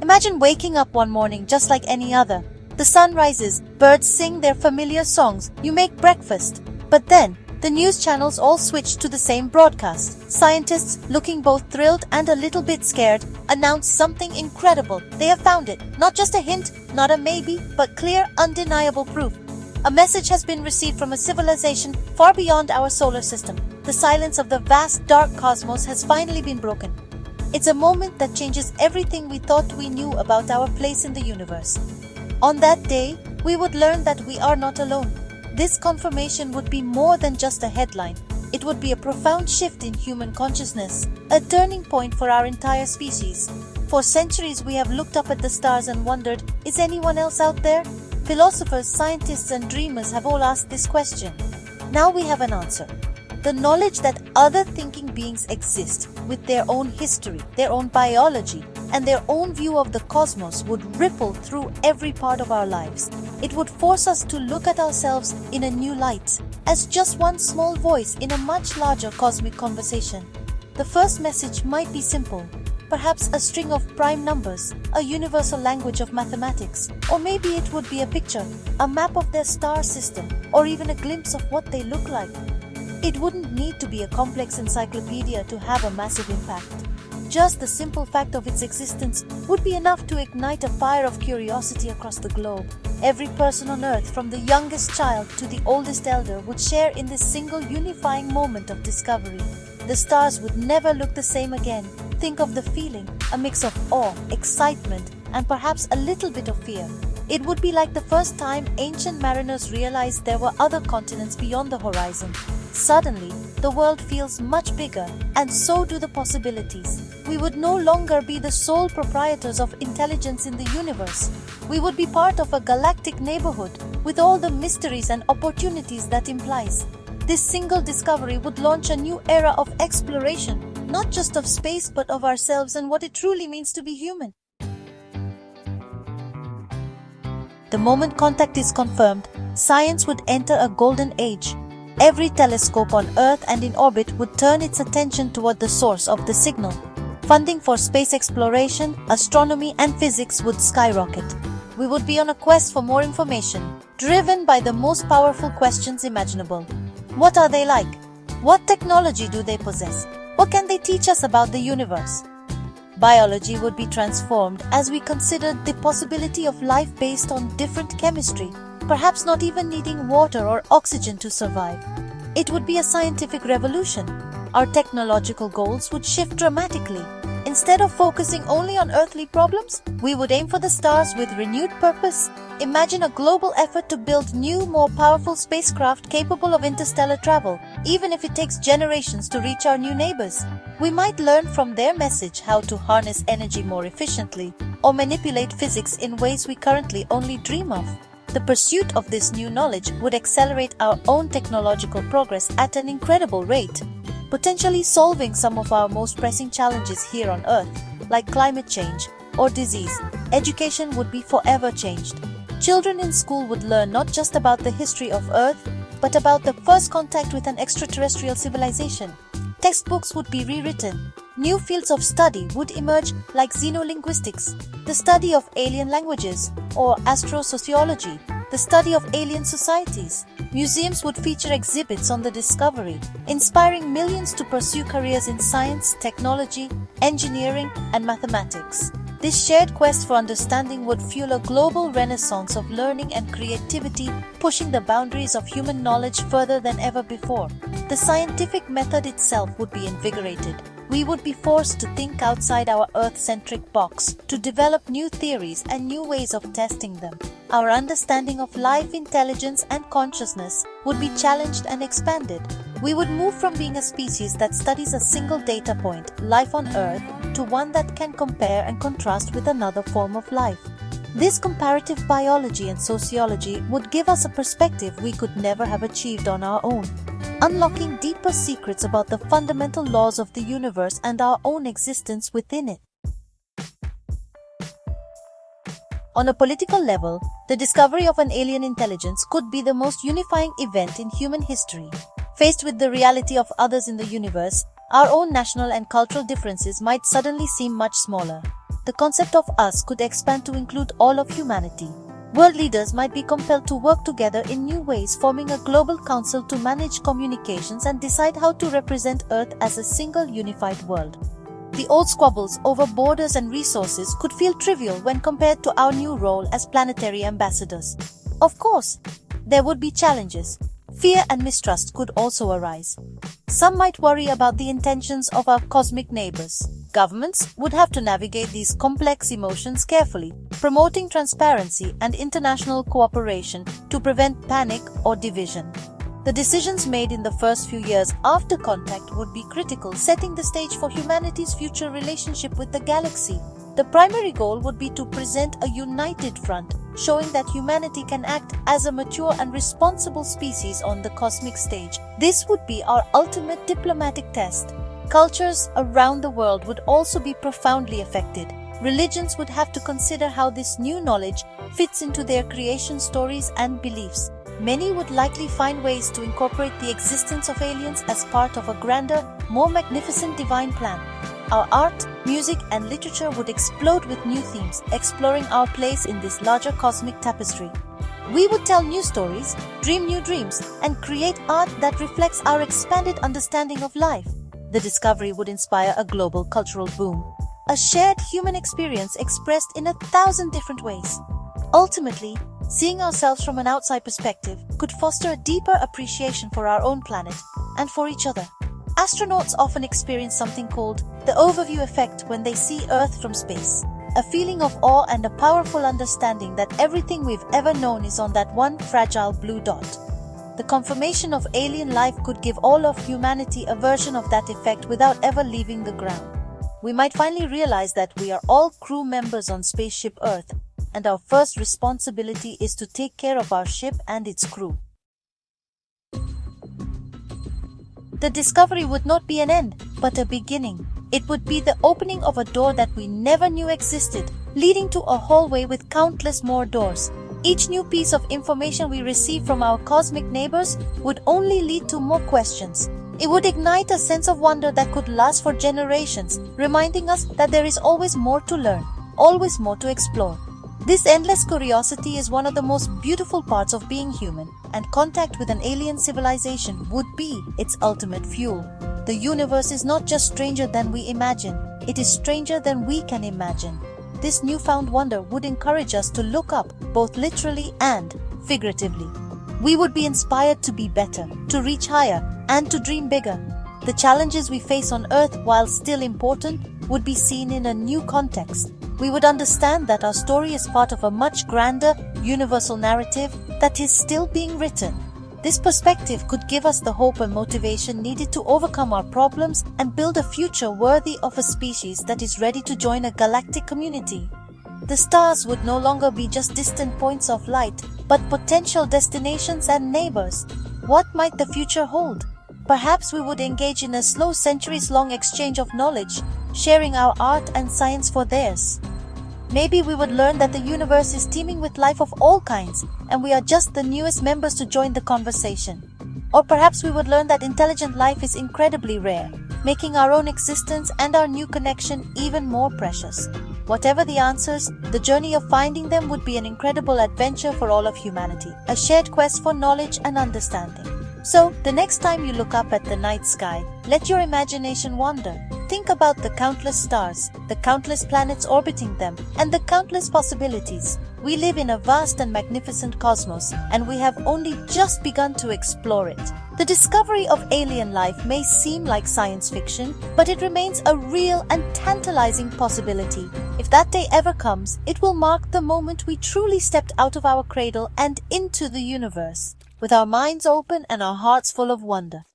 Imagine waking up one morning just like any other. The sun rises, birds sing their familiar songs, you make breakfast. But then, the news channels all switch to the same broadcast. Scientists, looking both thrilled and a little bit scared, announce something incredible. They have found it. Not just a hint, not a maybe, but clear, undeniable proof. A message has been received from a civilization far beyond our solar system. The silence of the vast, dark cosmos has finally been broken. It's a moment that changes everything we thought we knew about our place in the universe. On that day, we would learn that we are not alone. This confirmation would be more than just a headline. It would be a profound shift in human consciousness, a turning point for our entire species. For centuries, we have looked up at the stars and wondered, is anyone else out there? Philosophers, scientists, and dreamers have all asked this question. Now we have an answer. The knowledge that other thinking beings exist with their own history, their own biology, and their own view of the cosmos would ripple through every part of our lives. It would force us to look at ourselves in a new light, as just one small voice in a much larger cosmic conversation. The first message might be simple, perhaps a string of prime numbers, a universal language of mathematics, or maybe it would be a picture, a map of their star system, or even a glimpse of what they look like. It wouldn't need to be a complex encyclopedia to have a massive impact. Just the simple fact of its existence would be enough to ignite a fire of curiosity across the globe. Every person on Earth, from the youngest child to the oldest elder, would share in this single unifying moment of discovery. The stars would never look the same again. Think of the feeling, a mix of awe, excitement, and perhaps a little bit of fear. It would be like the first time ancient mariners realized there were other continents beyond the horizon. Suddenly, the world feels much bigger, and so do the possibilities. We would no longer be the sole proprietors of intelligence in the universe. We would be part of a galactic neighborhood, with all the mysteries and opportunities that implies. This single discovery would launch a new era of exploration, not just of space but of ourselves and what it truly means to be human. The moment contact is confirmed, science would enter a golden age. Every telescope on Earth and in orbit would turn its attention toward the source of the signal. Funding for space exploration, astronomy, and physics would skyrocket. We would be on a quest for more information, driven by the most powerful questions imaginable. What are they like? What technology do they possess? What can they teach us about the universe? Biology would be transformed as we considered the possibility of life based on different chemistry, perhaps not even needing water or oxygen to survive. It would be a scientific revolution. Our technological goals would shift dramatically. Instead of focusing only on earthly problems, we would aim for the stars with renewed purpose. Imagine a global effort to build new, more powerful spacecraft capable of interstellar travel, even if it takes generations to reach our new neighbors. We might learn from their message how to harness energy more efficiently, or manipulate physics in ways we currently only dream of. The pursuit of this new knowledge would accelerate our own technological progress at an incredible rate, potentially solving some of our most pressing challenges here on Earth, like climate change or disease. Education would be forever changed. Children in school would learn not just about the history of Earth, but about the first contact with an extraterrestrial civilization. Textbooks would be rewritten. New fields of study would emerge like xenolinguistics, the study of alien languages, or astrosociology, the study of alien societies. Museums would feature exhibits on the discovery, inspiring millions to pursue careers in science, technology, engineering, and mathematics. This shared quest for understanding would fuel a global renaissance of learning and creativity, pushing the boundaries of human knowledge further than ever before. The scientific method itself would be invigorated. We would be forced to think outside our Earth-centric box, to develop new theories and new ways of testing them. Our understanding of life, intelligence, and consciousness would be challenged and expanded. We would move from being a species that studies a single data point, life on Earth, to one that can compare and contrast with another form of life. This comparative biology and sociology would give us a perspective we could never have achieved on our own, unlocking deeper secrets about the fundamental laws of the universe and our own existence within it. On a political level, the discovery of an alien intelligence could be the most unifying event in human history. Faced with the reality of others in the universe, our own national and cultural differences might suddenly seem much smaller. The the concept of us could expand to include all of humanity. World leaders might be compelled to work together in new ways, forming a global council to manage communications and decide how to represent Earth as a single unified world. The old squabbles over borders and resources could feel trivial when compared to our new role as planetary ambassadors. Of course, there would be challenges. Fear and mistrust could also arise. Some might worry about the intentions of our cosmic neighbors. Governments would have to navigate these complex emotions carefully, promoting transparency and international cooperation to prevent panic or division. The decisions made in the first few years after contact would be critical, setting the stage for humanity's future relationship with the galaxy. The primary goal would be to present a united front, showing that humanity can act as a mature and responsible species on the cosmic stage. This would be our ultimate diplomatic test. Cultures around the world would also be profoundly affected. Religions would have to consider how this new knowledge fits into their creation stories and beliefs. Many would likely find ways to incorporate the existence of aliens as part of a grander, more magnificent divine plan. Our art, music, and literature would explode with new themes, exploring our place in this larger cosmic tapestry. We would tell new stories, dream new dreams, and create art that reflects our expanded understanding of life. The discovery would inspire a global cultural boom, a shared human experience expressed in 1,000 different ways. Ultimately, seeing ourselves from an outside perspective could foster a deeper appreciation for our own planet and for each other. Astronauts often experience something called the overview effect when they see Earth from space, a feeling of awe and a powerful understanding that everything we've ever known is on that one fragile blue dot. The confirmation of alien life could give all of humanity a version of that effect without ever leaving the ground. We might finally realize that we are all crew members on spaceship Earth, and our first responsibility is to take care of our ship and its crew. The discovery would not be an end, but a beginning. It would be the opening of a door that we never knew existed, leading to a hallway with countless more doors. Each new piece of information we receive from our cosmic neighbors would only lead to more questions. It would ignite a sense of wonder that could last for generations, reminding us that there is always more to learn, always more to explore. This endless curiosity is one of the most beautiful parts of being human, and contact with an alien civilization would be its ultimate fuel. The universe is not just stranger than we imagine, it is stranger than we can imagine. This newfound wonder would encourage us to look up, both literally and figuratively. We would be inspired to be better, to reach higher, and to dream bigger. The challenges we face on Earth, while still important, would be seen in a new context. We would understand that our story is part of a much grander, universal narrative that is still being written. This perspective could give us the hope and motivation needed to overcome our problems and build a future worthy of a species that is ready to join a galactic community. The stars would no longer be just distant points of light, but potential destinations and neighbors. What might the future hold? Perhaps we would engage in a slow, centuries-long exchange of knowledge, sharing our art and science for theirs. Maybe we would learn that the universe is teeming with life of all kinds, and we are just the newest members to join the conversation. Or perhaps we would learn that intelligent life is incredibly rare, making our own existence and our new connection even more precious. Whatever the answers, the journey of finding them would be an incredible adventure for all of humanity, a shared quest for knowledge and understanding. So, the next time you look up at the night sky, let your imagination wander. Think about the countless stars, the countless planets orbiting them, and the countless possibilities. We live in a vast and magnificent cosmos, and we have only just begun to explore it. The discovery of alien life may seem like science fiction, but it remains a real and tantalizing possibility. If that day ever comes, it will mark the moment we truly stepped out of our cradle and into the universe, with our minds open and our hearts full of wonder.